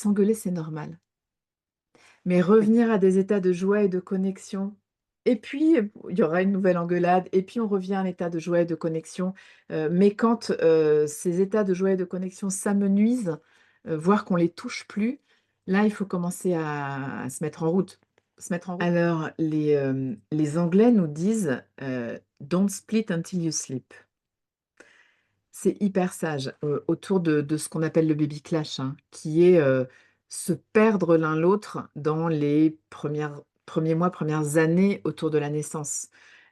s'engueuler, c'est normal. Mais revenir à des états de joie et de connexion et puis, il y aura une nouvelle engueulade et puis on revient à un état de joie et de connexion, mais quand, ces états de joie et de connexion s'amenuisent, voire qu'on les touche plus, là, il faut commencer à se mettre en route. Alors les Anglais nous disent, «Don't split until you sleep». C'est hyper sage, autour de ce qu'on appelle le baby clash, hein, qui est, se perdre l'un l'autre dans les premiers mois, premières années autour de la naissance.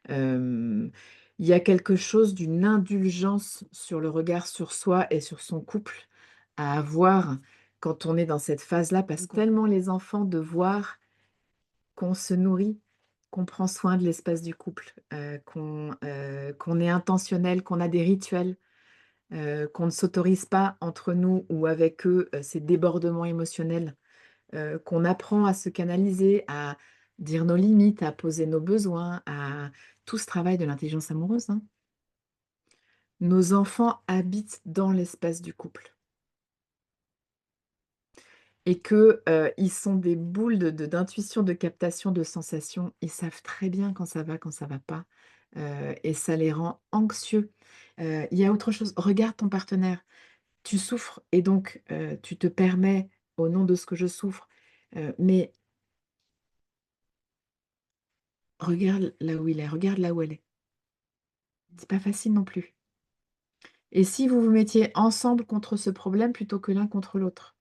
Hem, il y a quelque chose d'une indulgence sur le regard sur soi et sur son couple à avoir quand on est dans cette phase-là, parce que tellement les enfants de voir qu'on se nourrit, qu'on prend soin de l'espace du couple, qu'on est intentionnel, qu'on a des rituels. Qu'on ne s'autorise pas entre nous ou avec eux, ces débordements émotionnels, qu'on apprend à se canaliser, à dire nos limites, à poser nos besoins, à tout ce travail de l'intelligence amoureuse, hein. Nos enfants habitent dans l'espace du couple et que, ils sont des boules d'intuition, de captation de sensations. Ils savent très bien quand ça va pas, et ça les rend anxieux. Il y a autre chose, regarde ton partenaire. Tu souffres et donc tu te permets, au nom de ce que je souffre, mais regarde là où il est, regarde là où elle est. C'est pas facile non plus. Et si vous vous mettiez ensemble contre ce problème plutôt que l'un contre l'autre?